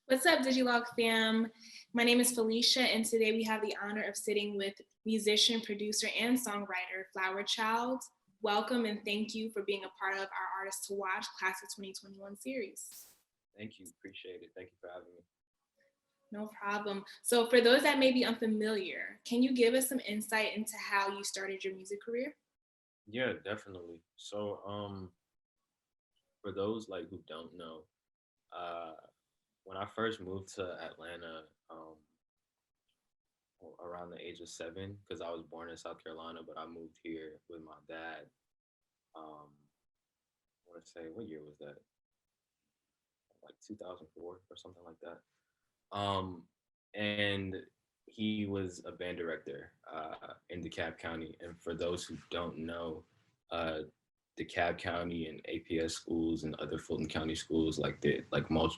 What's up, Digilogue fam? My name is Felicia, and today we have the honor of sitting with musician, producer, and songwriter Flwr Chyld. Welcome and thank you for being a part of our Artists to Watch Class of 2021 series. Thank you. Appreciate it. Thank you for having me. No problem. So, for those that may be unfamiliar, can you give us some insight into how you started your music career? Yeah, definitely. For those like who don't know, uh, when I first moved to Atlanta, around the age of 7, because I was born in South Carolina, but I moved here with my dad. I want to say, what year was that? Like 2004 or something like that. And he was a band director in DeKalb County. And for those who don't know, uh, DeKalb County and APS schools and other Fulton County schools, like the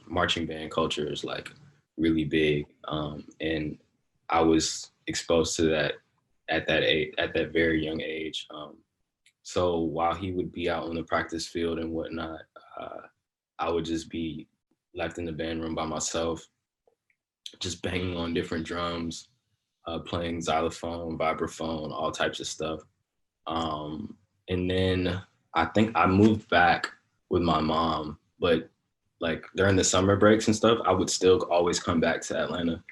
marching band culture is like really big. And I was exposed to that at that age, at that very young age. So while he would be out on the practice field and whatnot, uh, I would just be left in the band room by myself, just banging on different drums, playing xylophone, vibraphone, all types of stuff. And then I think I moved back with my mom, but like during the summer breaks and stuff, I would still always come back to Atlanta.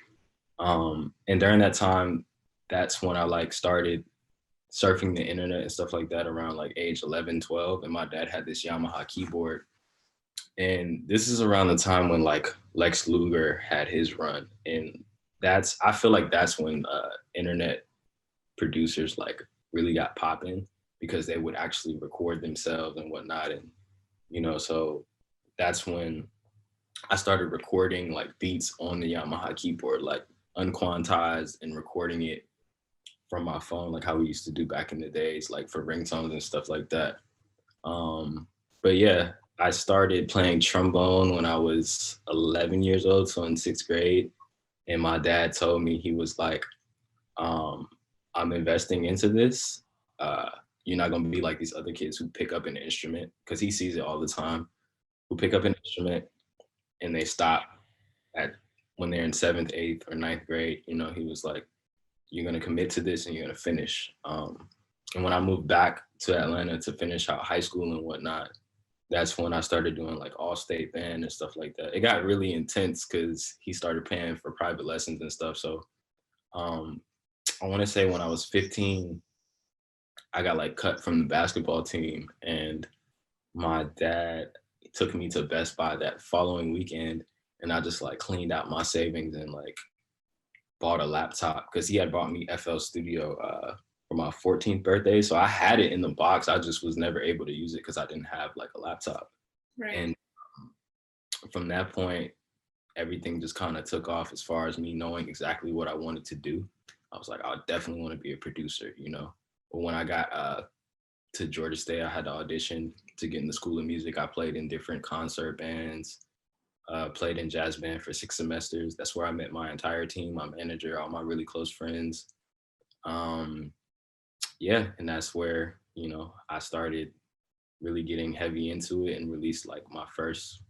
And during that time, that's when I like started surfing the internet and stuff like that around like age 11, 12. And my dad had this Yamaha keyboard. And this is around the time when like Lex Luger had his run. And I feel like that's when internet producers like really got popping because they would actually record themselves and whatnot. And, so that's when I started recording like beats on the Yamaha keyboard, like unquantized and recording it from my phone, like how we used to do back in the days, like for ringtones and stuff like that. Um, but yeah, I started playing trombone when I was 11 years old, so in 6th grade. And my dad told me, he was like, um, I'm investing into this. Uh, you're not gonna be like these other kids who pick up an instrument, because he sees it all the time, who pick up an instrument and they stop at when they're in 7th, 8th, or 9th grade. He was like, you're gonna commit to this and you're gonna finish. And when I moved back to Atlanta to finish out high school and whatnot, that's when I started doing like all state band and stuff like that. It got really intense because he started paying for private lessons and stuff. So um, I want to say when I was 15, I got like cut from the basketball team, and my dad took me to Best Buy that following weekend, and I just like cleaned out my savings and like bought a laptop because he had bought me FL Studio for my 14th birthday. So I had it in the box. I just was never able to use it because I didn't have like a laptop. Right. And from that point, everything just kind of took off as far as me knowing exactly what I wanted to do. I was like, I definitely want to be a producer. But when I got to Georgia State, I had to audition to get in the School of Music. I played in different concert bands, played in jazz band for 6 semesters. That's where I met my entire team, my manager, all my really close friends. Um, yeah, and that's where, I started really getting heavy into it and released like my first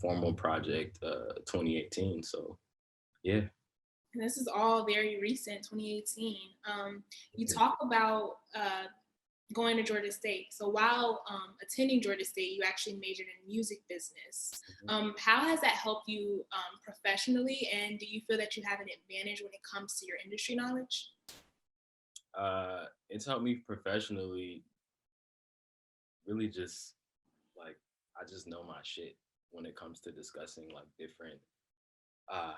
formal project 2018. So yeah. And this is all very recent, 2018. You talk about going to Georgia State. So while attending Georgia State, you actually majored in music business. How has that helped you professionally? And do you feel that you have an advantage when it comes to your industry knowledge? It's helped me professionally, really just like, I just know my shit when it comes to discussing like different uh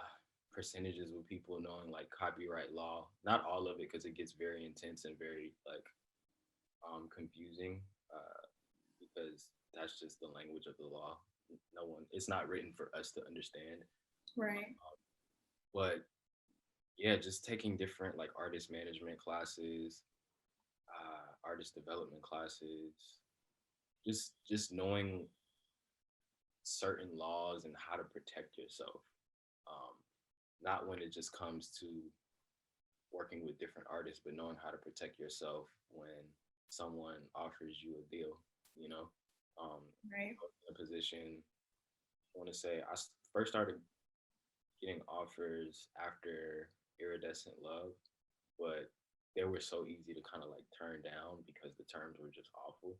percentages with people, knowing like copyright law. Not all of it, because it gets very intense and very like confusing, because that's just the language of the law. No one, it's not written for us to understand. Right. But yeah, just taking different like artist management classes, artist development classes, just knowing certain laws and how to protect yourself. Um, Not when it just comes to working with different artists, but knowing how to protect yourself when someone offers you a deal. You know, Right. in a position. I want to say first started getting offers after Iridescent Love, but they were so easy to kind of like turn down because the terms were just awful.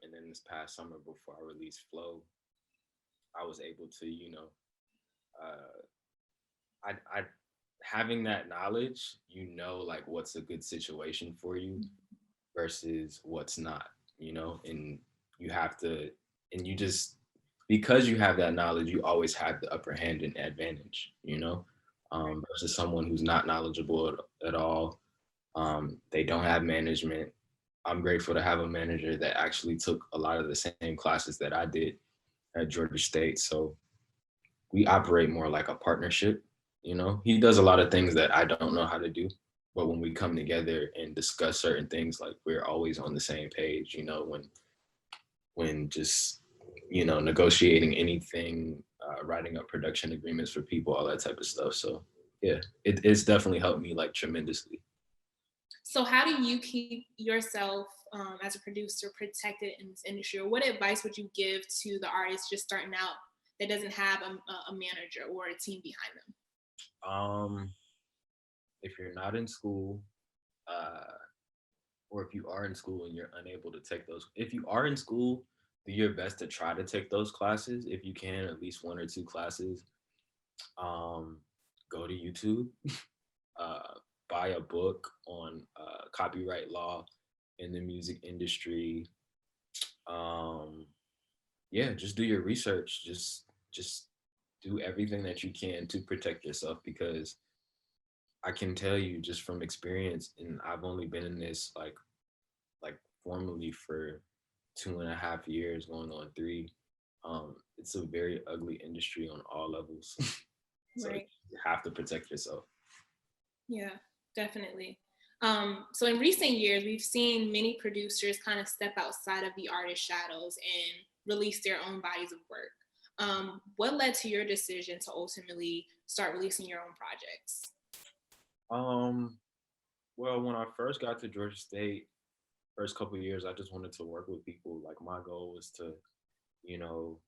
And then this past summer, before I released Flow, I was able to, uh, I having that knowledge, like what's a good situation for you versus what's not, and you have to, and you just, because you have that knowledge, you always have the upper hand and advantage, versus someone who's not knowledgeable at all. They don't have management. I'm grateful to have a manager that actually took a lot of the same classes that I did at Georgia State. So we operate more like a partnership. He does a lot of things that I don't know how to do, but when we come together and discuss certain things, like we're always on the same page. When just negotiating anything, writing up production agreements for people, all that type of stuff. So yeah, it's definitely helped me like tremendously. So how do you keep yourself as a producer protected in this industry? Or what advice would you give to the artist just starting out that doesn't have a manager or a team behind them? Um, if you're not in school, uh, or if you are in school and you're unable to take those, if you are in school, do your best to try to take those classes if you can, at least one or two classes. Um, Go to YouTube, uh, buy a book on copyright law in the music industry. Um, yeah, just do your research. Just do everything that you can to protect yourself, because I can tell you just from experience, and I've only been in this like formally for 2.5 years, going on 3. It's a very ugly industry on all levels. So Right. you have to protect yourself. Yeah, definitely. So in recent years, we've seen many producers kind of step outside of the artist shadows and release their own bodies of work. What led to your decision to ultimately start releasing your own projects? Um, well, when I first got to Georgia State, first couple of years, I just wanted to work with people. Like my goal was to, you know,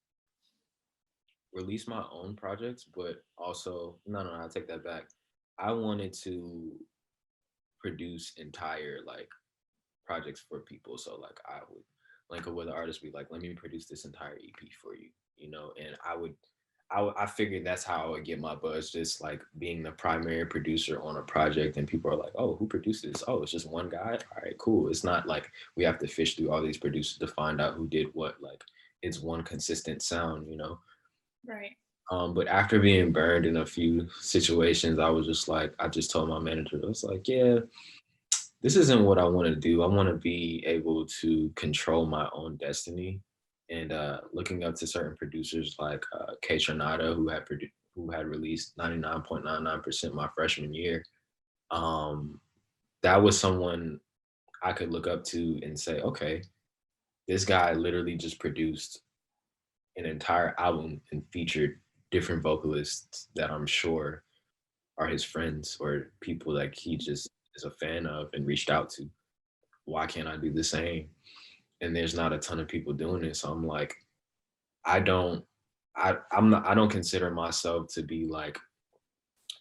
release my own projects, but also, no, I take that back. I wanted to produce entire like projects for people. So like I would link up with an artist, be like, let me produce this entire EP for you, and I figured that's how I would get my buzz, just like being the primary producer on a project, and people are like, oh, who produced this? Oh, it's just one guy. All right, cool. It's not like we have to fish through all these producers to find out who did what. Like it's one consistent sound. Right. But after being burned in a few situations, I was just like, I just told my manager, I was like, yeah, this isn't what I want to do. I want to be able to control my own destiny. And looking up to certain producers like K Tronada, who had released 99.99% my freshman year, um, that was someone I could look up to and say, okay, this guy literally just produced an entire album and featured different vocalists that I'm sure are his friends or people like he just is a fan of and reached out to. Why can't I do the same? And there's not a ton of people doing it. So I'm like, I don't, I'm not, I don't consider myself to be like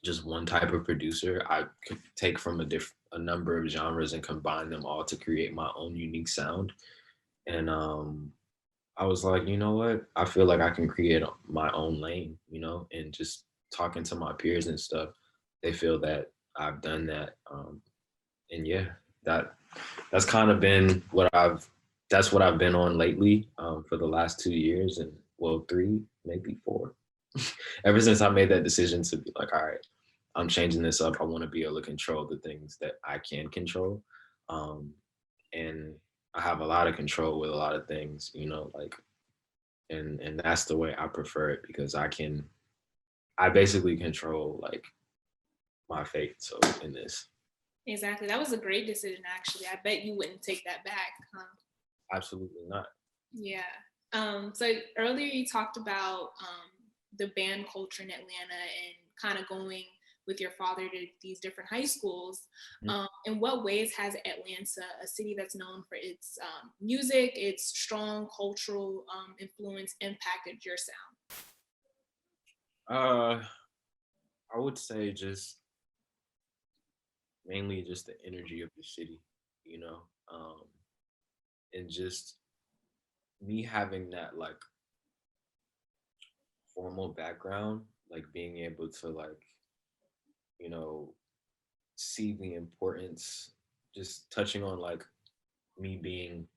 just one type of producer. I could take from a number of genres and combine them all to create my own unique sound. And I was like, you know what? I feel like I can create my own lane, and just talking to my peers and stuff, they feel that I've done that. And yeah, that that's kind of been that's what I've been on lately, for the last 2 years, and well, 3, maybe 4. Ever since I made that decision to be like, all right, I'm changing this up. I want to be able to control the things that I can control. Um, and I have a lot of control with a lot of things, like, and that's the way I prefer it, because I basically control like my fate. So in this, Exactly. That was a great decision, actually. I bet you wouldn't take that back. absolutely not. Yeah. So earlier you talked about the band culture in Atlanta and kind of going with your father to these different high schools. In what ways has Atlanta, a city that's known for its music, its strong cultural influence, impacted your sound? would say just mainly just the energy of the city, you know, um, and just me having that like formal background, like being able to like, you know, see the importance, just touching on like me being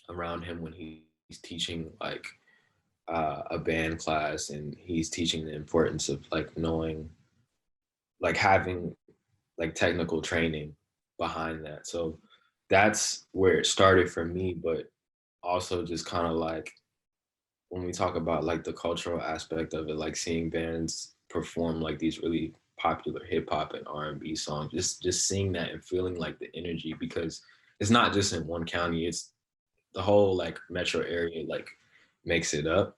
around him when he's teaching like a band class and he's teaching the importance of like knowing, like having like technical training behind that. So that's where it started for me, but also just kind of like when we talk about like the cultural aspect of it, like seeing bands perform like these really popular hip hop and R&B songs, just seeing that and feeling like the energy, because it's not just in one county, it's the whole like metro area like makes it up.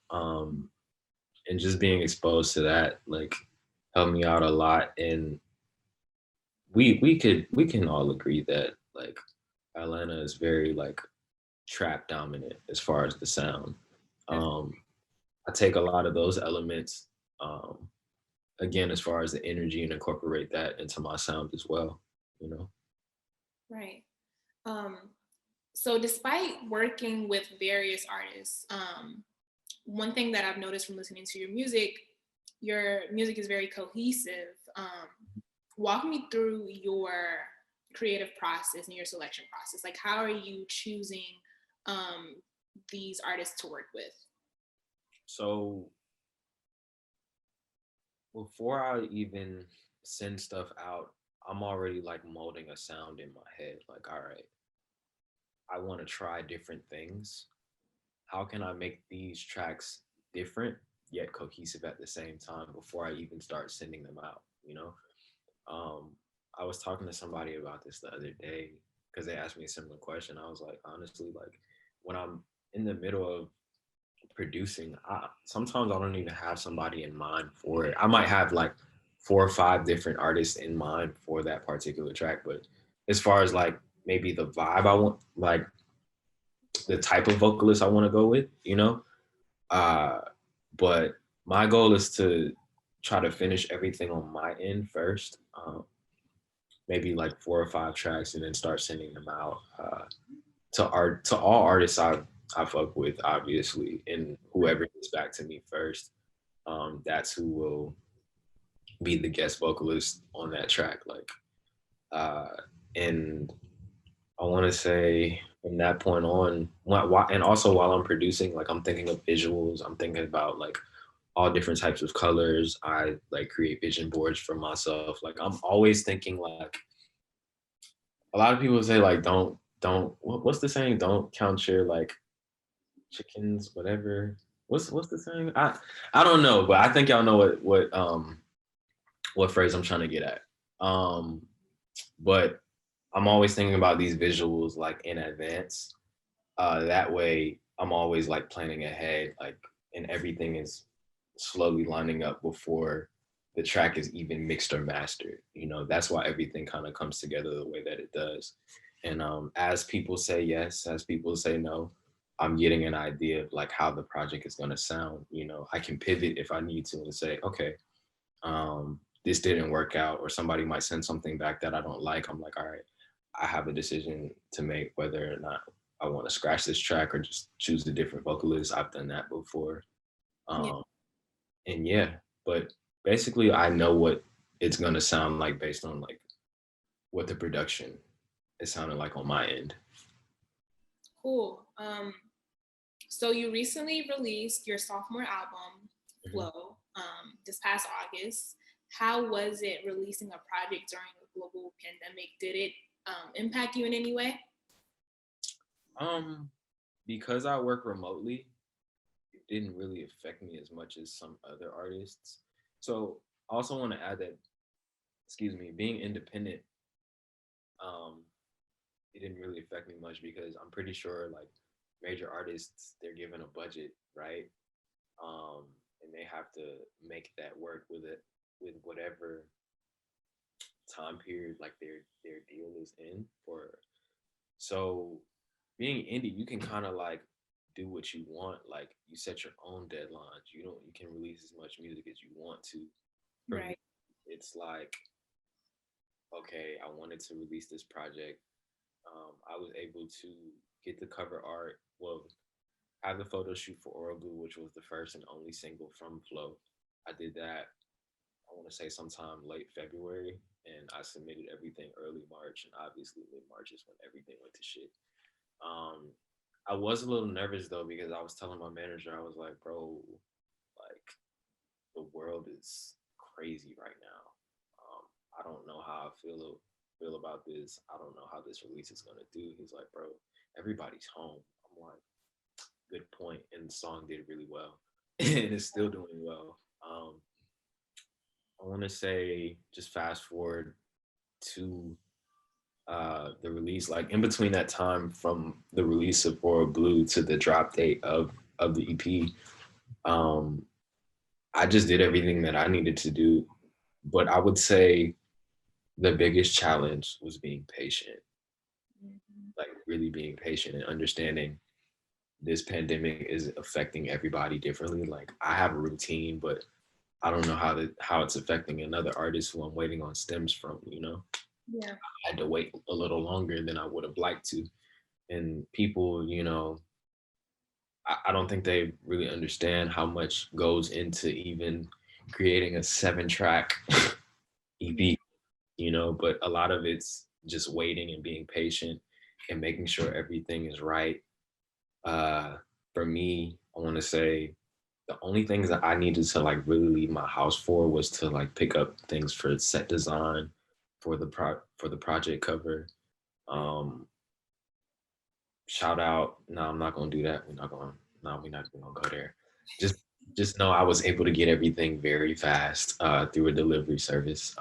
And just being exposed to that like helped me out a lot. And we can all agree that like Atlanta is very like trap dominant as far as the sound. Um, I take a lot of those elements, um, again, as far as the energy, and incorporate that into my sound as well, you know? Right. Um, so despite working with various artists, one thing that I've noticed from listening to your music is very cohesive. Walk me through your creative process and your selection process. Like, how are you choosing um, these artists to work with? So before I even send stuff out, I'm already like molding a sound in my head. Like, all right, I want to try different things. How can I make these tracks different yet cohesive at the same time before I even start sending them out, you know? Um, I was talking to somebody about this the other day because they asked me a similar question. I was like, honestly, like when I'm in the middle of producing, sometimes I don't even have somebody in mind for it. I might have like 4 or 5 different artists in mind for that particular track, but as far as like maybe the vibe I want, like the type of vocalist I want to go with, you know, uh, but my goal is to try to finish everything on my end first. Maybe like 4 or 5 tracks, and then start sending them out to all artists I fuck with, obviously, and whoever gets back to me first, that's who will be the guest vocalist on that track. Like, uh, and I want to say from that point on, and also while I'm producing, like I'm thinking of visuals. I'm thinking about like all different types of colors. I like create vision boards for myself. Like I'm always thinking like a lot of people say like don't what's the saying? Don't count your like chickens, whatever. What's the saying? I don't know, but I think y'all know what phrase I'm trying to get at. Um, but I'm always thinking about these visuals like in advance. That way I'm always like planning ahead, like, and everything is slowly lining up before the track is even mixed or mastered. You know, that's why everything kind of comes together the way that it does. And as people say yes, as people say no, I'm getting an idea of like how the project is going to sound. You know, I can pivot if I need to and say, okay, this didn't work out, or somebody might send something back that I don't like. I'm like, all right, I have a decision to make whether or not I want to scratch this track or just choose a different vocalist. I've done that before. Yeah, Um, and yeah, but basically I know what it's gonna sound like based on like what the production is sounding like on my end. cool. So you recently released your sophomore album, Mhm. Flow, this past August. How was it releasing a project during a global pandemic? Did it impact you in any way? Um, because I work remotely, it didn't really affect me as much as some other artists. So I also want to add that, excuse me, being independent, um, it didn't really affect me much because I'm pretty sure like major artists, they're given a budget, right? um, and they have to make that work with it, with whatever time period like their deal is in for. So being indie, you can kind of like do what you want. Like you set your own deadlines. You don't, you can release as much music as you want to. For me, Right. it's like, okay, I wanted to release this project. I was able to get the cover art. Well, have the photo shoot for Oral Blue, which was the first and only single from Flow. I did that, I want to say sometime late February, and I submitted everything early March. And obviously, mid March is when everything went to shit. Um, I was a little nervous though because I was telling my manager, I was like, bro, like the world is crazy right now. I don't know how I feel about this. I don't know how this release is gonna do. He's like, bro, everybody's home. I'm like, good point. And the song did really well, and it's still doing well. I want to say just fast forward to the release, like in between that time from the release of Royal Blue to the drop date of the EP. um I just did everything that I needed to do, but I would say the biggest challenge was being patient, like really being patient and understanding this pandemic is affecting everybody differently. Like I have a routine, but I don't know how it's affecting another artist who I'm waiting on stems from, you know? Yeah. I had to wait a little longer than I would have liked to. And people, you know, I don't think they really understand how much goes into even creating a 7-track EP, you know, but a lot of it's just waiting and being patient and making sure everything is right. Uh, for me, I want to say the only things that I needed to like really leave my house for was to like pick up things for set design, for the project cover. Um, Shout out. No, I'm not gonna do that. We're not gonna. No, we're not gonna go there. Just just know I was able to get everything very fast through a delivery service.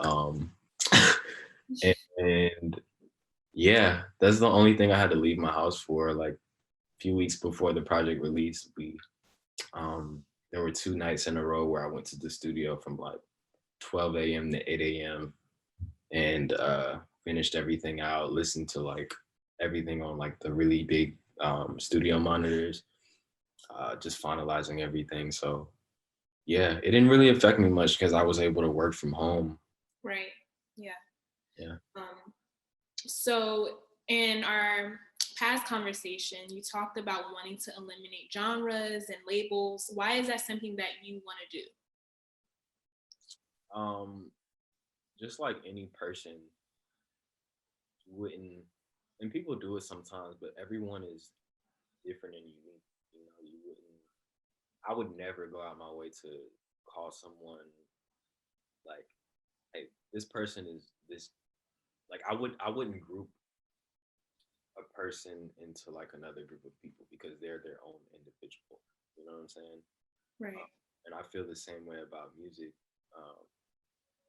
And yeah, that's the only thing I had to leave my house for. Like a few weeks before the project release, we there were 2 nights in a row where I went to the studio from like 12 a.m. to 8 a.m. and finished everything out, listened to like everything on like the really big studio monitors, just finalizing everything. So yeah, it didn't really affect me much because I was able to work from home. Right. Yeah. Yeah. So in our past conversation, you talked about wanting to eliminate genres and labels. Why is that something that you want to do? Just like any person wouldn't, and people do it sometimes, but everyone is different and unique. You know, you wouldn't. I would never go out my way to call someone like, "Hey, this person is this." Like, I wouldn't group a person into like another group of people because they're their own individual. You know what I'm saying? Right. And I feel the same way about music. Um,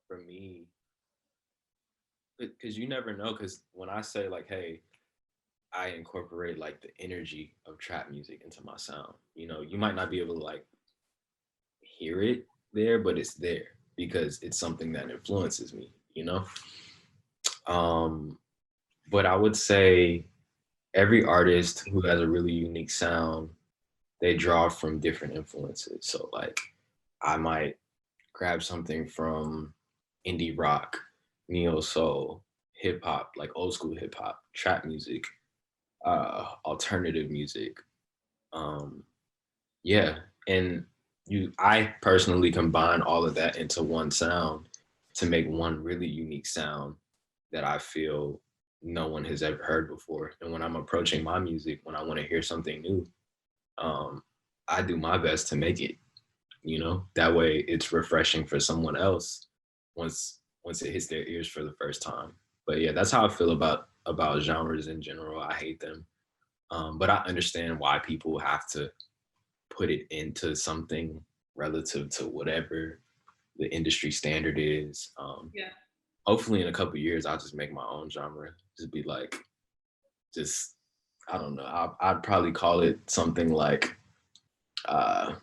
for me, because you never know. Because when I say like, "Hey," I incorporate like the energy of trap music into my sound. You know, you might not be able to like hear it there, but it's there because it's something that influences me, you know? Um, but I would say every artist who has a really unique sound, they draw from different influences. So like I might grab something from indie rock, neo soul, hip hop, like old school hip hop, trap music, alternative music. Um, yeah, and I personally combine all of that into one sound to make one really unique sound that I feel no one has ever heard before. And when I'm approaching my music, when I want to hear something new, um, I do my best to make it, you know, that way it's refreshing for someone else once it hits their ears for the first time. But yeah, that's how I feel about genres in general. I hate them. But I understand why people have to put it into something relative to whatever the industry standard is. Yeah. Hopefully, in a couple of years, I'll just make my own genre. Just be like, just I don't know. I'd probably call it something like uh,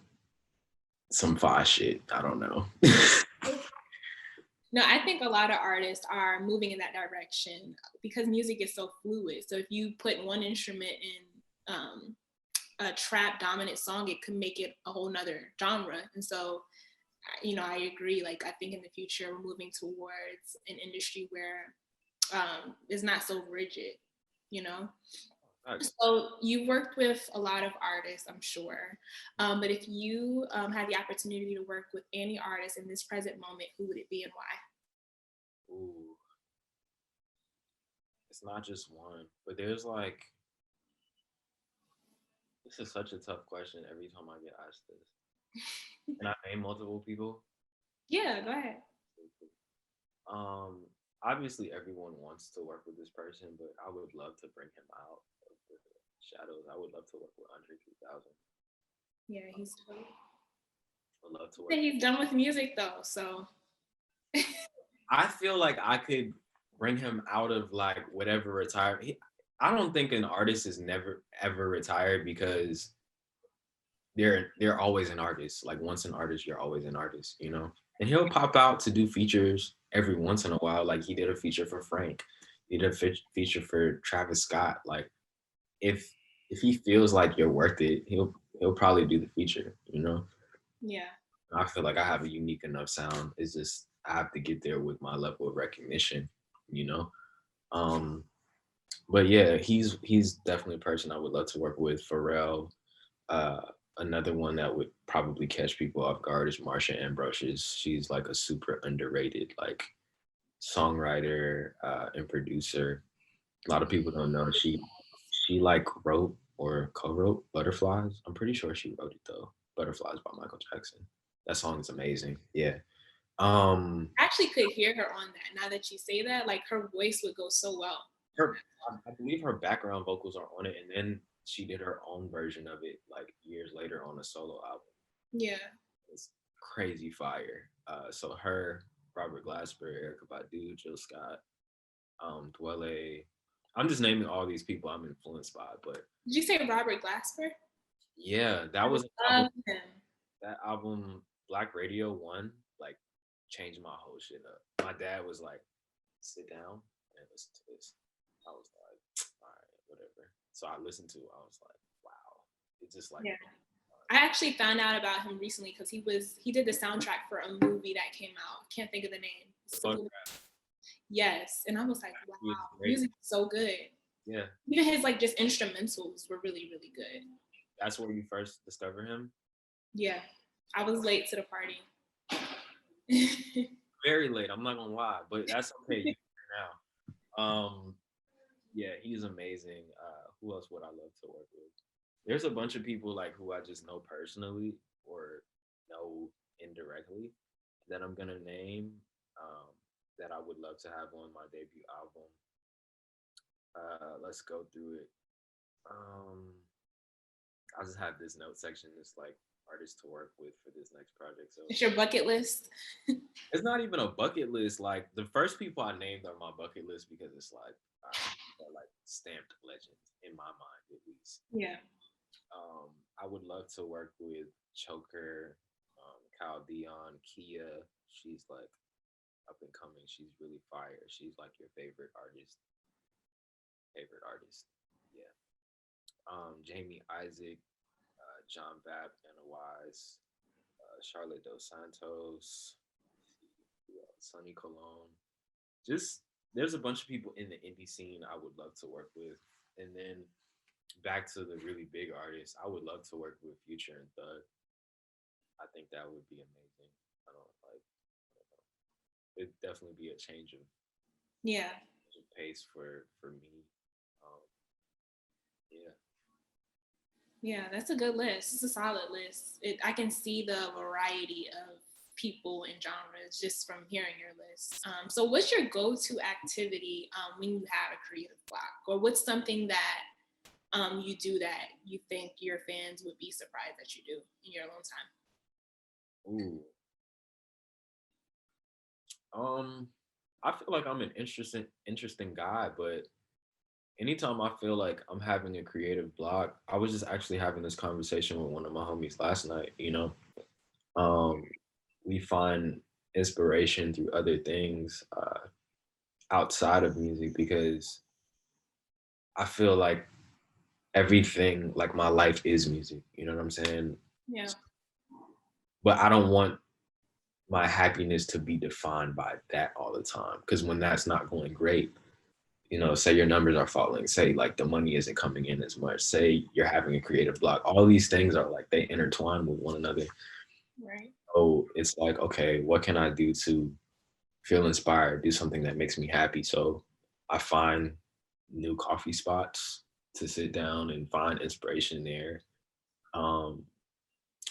some fi shit. I don't know. No, I think a lot of artists are moving in that direction because music is so fluid. So if you put one instrument in a trap dominant song, it could make it a whole nother genre. And so I agree. Like, I think in the future we're moving towards an industry where it's not so rigid, you know. Facts. So you worked with a lot of artists, I'm sure. But if you had the opportunity to work with any artist in this present moment, who would it be and why? Ooh, it's not just one, but there's like, this is such a tough question every time I get asked this. Can I name multiple people? Yeah, go ahead. Um, Obviously everyone wants to work with this person, but I would love to bring him out of the shadows. I would love to work with Andre 3000. Yeah, he's dope. I would love to work. He's done with music though, so I feel like I could bring him out of like whatever retirement. I don't think an artist is never ever retired because they're always an artist. Like once an artist, you're always an artist, you know. And he'll pop out to do features every once in a while. Like he did a feature for Frank. He did a feature for Travis Scott. Like if he feels like you're worth it, he'll probably do the feature, you know. yeah. I feel like I have a unique enough sound. It's just I have to get there with my level of recognition, you know. Um, but yeah, he's definitely a person I would love to work with. Pharrell. Uh, Another one that would probably catch people off guard is Marsha Ambrosius. She's like a super underrated like songwriter and producer. A lot of people don't know she like wrote or co-wrote Butterflies. I'm pretty sure she wrote it though. Butterflies by Michael Jackson. That song is amazing. Yeah. Um I actually could hear her on that. Now that you say that, like her voice would go so well. her I believe her background vocals are on it, and then she did her own version of it like years later on a solo album. Yeah. It's crazy fire. So her, Robert Glasper, Erica Badu, Jill Scott, Dwele. I'm just naming all these people I'm influenced by, but Did you say Robert Glasper? yeah, I that was an album. love him. That album, Black Radio One, like changed my whole shit up. My dad was like, "Sit down and listen to this." I was like, "All right, whatever." So I listened to it. I was like, "Wow!" It's just like, Yeah. I actually found out about him recently because he did the soundtrack for a movie that came out. Can't think of the name. fuck, Yes, and I was like, wow, he is great. music is so good. Yeah, Even his like just instrumentals were really really good. that's where you first discover him. Yeah, I was late to the party. Very late. I'm not gonna lie, but that's okay. You now. Yeah, he's amazing. Who else would I love to work with? There's a bunch of people like who I just know personally or know indirectly that I'm gonna name that I would love to have on my debut album. Let's go through it. Um, I just have this note section. It's like artists to work with for this next project. So It's your bucket list. it's not even a bucket list. Like the first people I named are my bucket list because it's like they're like stamped legends in my mind at least. Yeah. I would love to work with Choker, Kyle Dion, Kia. She's like up and coming. She's really fire. She's like your favorite artist. Favorite artist. Yeah. Jamie Isaac, John Babb, Anna Wise, Charlotte Dos Santos, Sonny Cologne. Just there's a bunch of people in the indie scene I would love to work with, and then back to the really big artists, I would love to work with Future and Thug. I think that would be amazing. I don't like. I don't know. It'd definitely be a Yeah. change of pace for me. Um, yeah. Yeah, that's a good list. It's a solid list. I can see the variety of people and genres just from hearing your list. So, what's your go-to activity when you have a creative block, or what's something that you do that you think your fans would be surprised that you do in your alone time? Ooh. I feel like I'm an interesting guy, but anytime I feel like I'm having a creative block, I was just actually having this conversation with one of my homies last night, you know. Um, we find inspiration through other things outside of music because I feel like everything, like my life is music, you know what I'm saying? Yeah. But I don't want my happiness to be defined by that all the time. Because when that's not going great, say your numbers are falling, say like the money isn't coming in as much, say you're having a creative block, all these things are like they intertwine with one another. Right. So it's like, okay, what can I do to feel inspired, do something that makes me happy? So I find new coffee spots to sit down and find inspiration there. Um,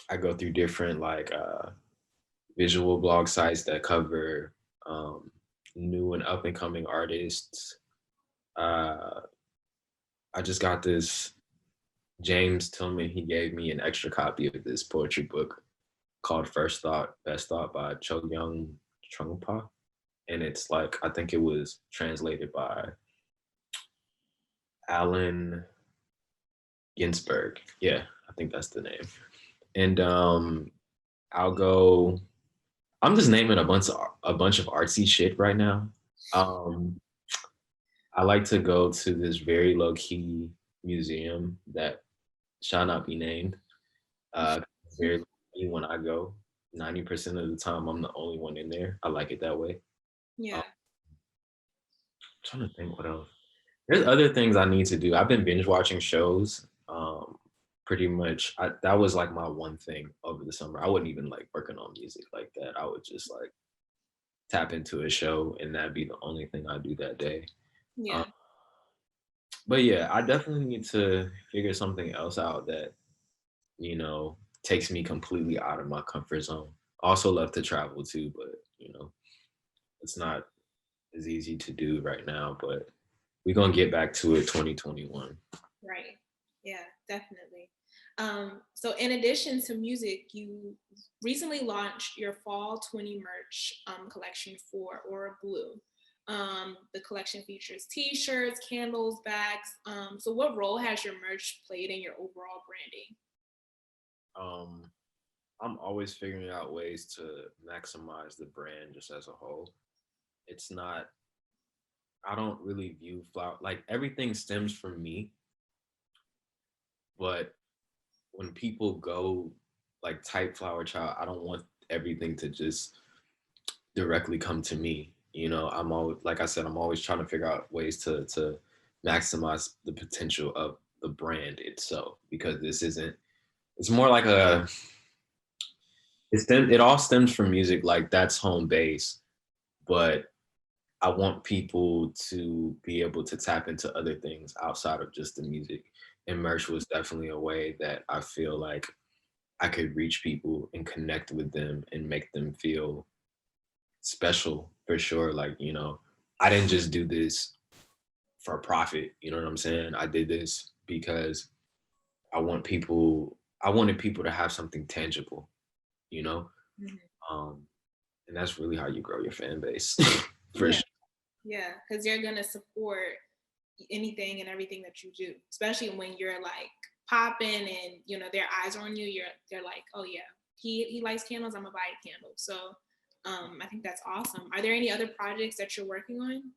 I go through different like visual blog sites that cover um, new and up and coming artists. Uh, I just got this James Tillman. He gave me an extra copy of this poetry book called First Thought, Best Thought by Cho Young Trungpa. And it's like, I think it was translated by Alan Ginsberg. Yeah, I think that's the name. And I'll go, I'm just naming a bunch of artsy shit right now. Um, I like to go to this very low key museum that shall not be named. Uh, very low key when I go. 90% of the time, I'm the only one in there. I like it that way. Yeah. Trying to think what else. There's other things I need to do. I've been binge watching shows. Pretty much, that was like my one thing over the summer. I wasn't even like working on music like that. I would just like tap into a show, and that'd be the only thing I do that day. Um, Yeah. but yeah, I definitely need to figure something else out that takes me completely out of my comfort zone. Also love to travel too, but it's not as easy to do right now. But we're gonna get back to it 2021. Right. Yeah, definitely. So in addition to music, you recently launched your fall 20 merch collection for Aura Blue. The collection features t-shirts, candles, bags. So what role has your merch played in your overall branding? Um, I'm always figuring out ways to maximize the brand just as a whole. It's not, I don't really view flower like everything stems from me, but when people go like type flower child, I don't want everything to just directly come to me. I'm always, like I said, I'm always trying to figure out ways to maximize the potential of the brand itself, because this isn't, it's more like it all stems from music, like that's home base, but I want people to be able to tap into other things outside of just the music. And merch was definitely a way that I feel like I could reach people and connect with them and make them feel special for sure. Like, I didn't just do this for profit. You know what I'm saying? I did this because I wanted people to have something tangible, you know? Mhm. Um, and that's really how you grow your fan base for Yeah, sure. yeah, because you're gonna support anything and everything that you do, especially when you're like popping and their eyes are on you. They're like, oh yeah, he likes candles. I'm gonna buy a candle. So I think that's awesome. Are there any other projects that you're working on?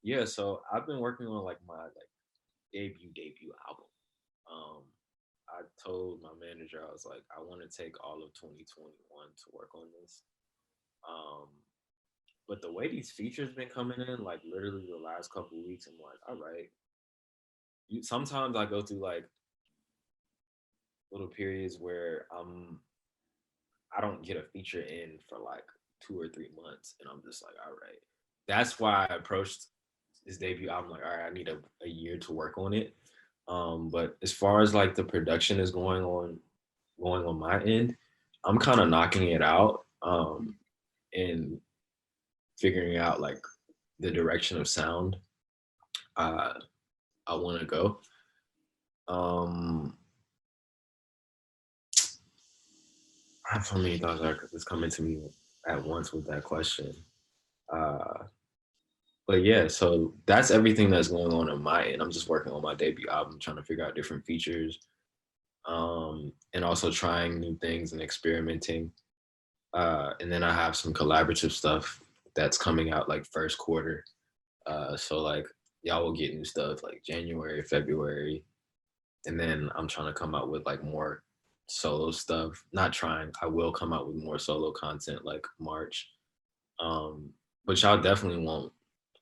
Yeah, so I've been working on like my like debut album. Um, I told my manager, I was like, I want to take all of 2021 to work on this. Um, but the way these features been coming in, like literally the last couple of weeks, I'm like, all right. Sometimes I go through like little periods where I don't get a feature in for like 2 or 3 months, and I'm just like, all right. That's why I approached this debut album like, all right, I need a year to work on it. But as far as like the production is going on my end, I'm kind of knocking it out and figuring out like the direction of sound uh, I want to go. Um, I have so many thoughts that just coming to me at once with that question. Uh, but yeah, so that's everything that's going on my end. I'm just working on my debut album, trying to figure out different features, and also trying new things and experimenting. And then I have some collaborative stuff that's coming out like first quarter. So like y'all will get new stuff like January, February, and then I'm trying to come out with like more solo stuff. Not trying. I will come out with more solo content like March. But y'all definitely won't.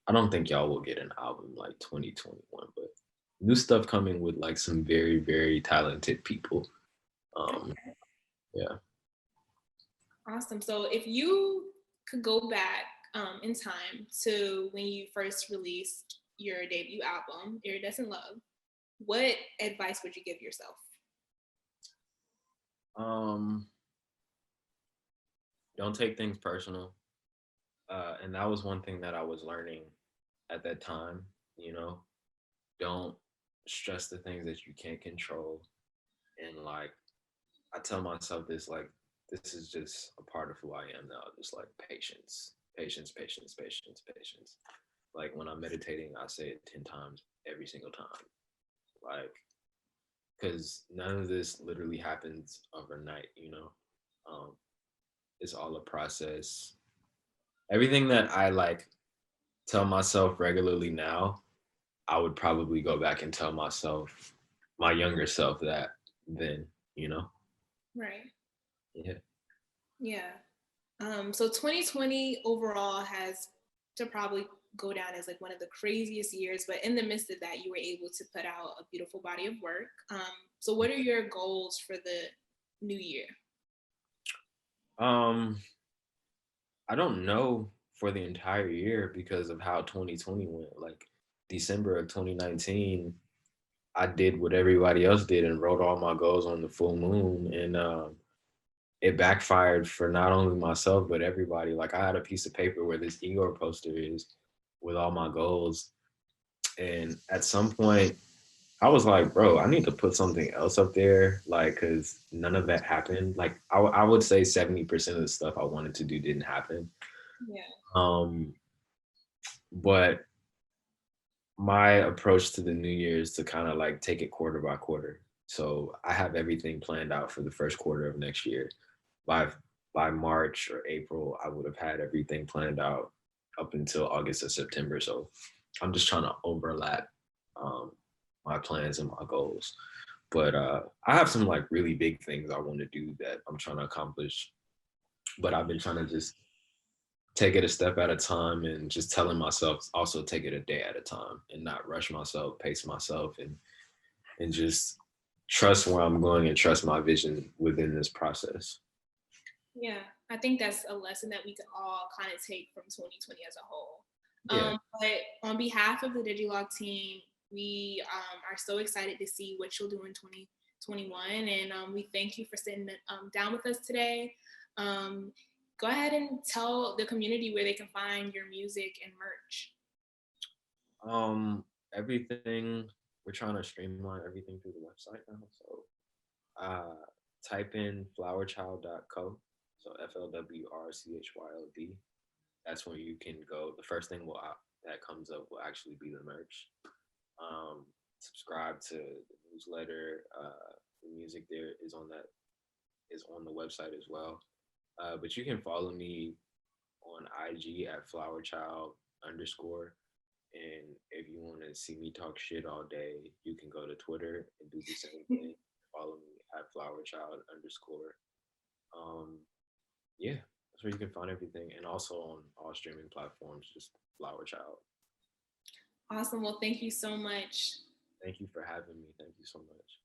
I don't think y'all will get an album like 2021, but new stuff coming with like some very, very talented people. Um, yeah. Awesome. So if you could go back in time to when you first released your debut album, Iridescent Love, what advice would you give yourself? Don't take things personal. And that was one thing that I was learning at that time, you know, don't stress the things that you can't control. And like, I tell myself this, like, this is just a part of who I am now. Just like patience, patience, patience, patience, patience. Like when I'm meditating, I say it 10 times every single time. Like, because none of this literally happens overnight, you know? Um, it's all a process. Everything that I like tell myself regularly now, I would probably go back and tell myself, my younger self, that then, you know? Right. Yeah. Yeah. So 2020 overall has to probably go down as like one of the craziest years, but in the midst of that, you were able to put out a beautiful body of work. So what are your goals for the new year? Um, I don't know for the entire year because of how 2020 went. Like December of 2019, I did what everybody else did and wrote all my goals on the full moon. And it backfired for not only myself, but everybody. Like I had a piece of paper where this Igor poster is with all my goals. And at some point, I was like, bro, I need to put something else up there. Like, cause none of that happened. Like I would say 70% of the stuff I wanted to do didn't happen. Yeah. Um, but my approach to the new year is to kind of like take it quarter by quarter. So I have everything planned out for the first quarter of next year. By March or April, I would have had everything planned out up until August or September. So I'm just trying to overlap um, my plans and my goals. But I have some like really big things I want to do that I'm trying to accomplish. But I've been trying to just take it a step at a time and just telling myself also take it a day at a time and not rush myself, pace myself, and just trust where I'm going and trust my vision within this process. Yeah, I think that's a lesson that we could all kind of take from 2020 as a whole. Yeah. But on behalf of the Digilogue team, we are so excited to see what you'll do in 2021. And we thank you for sitting down with us today. Go ahead and tell the community where they can find your music and merch. Everything, we're trying to streamline everything through the website now. So type in flwrchyld.co. So FLWRCHYLD. That's where you can go. The first thing that comes up will actually be the merch. Subscribe to the newsletter. The music there is on the website as well. But you can follow me on IG at flowerchild_. And if you want to see me talk shit all day, you can go to Twitter and do the same thing. Follow me at flowerchild_. Yeah, that's where you can find everything. And also on all streaming platforms, just Flwr Chyld. Awesome. Well, thank you so much. Thank you for having me. Thank you so much.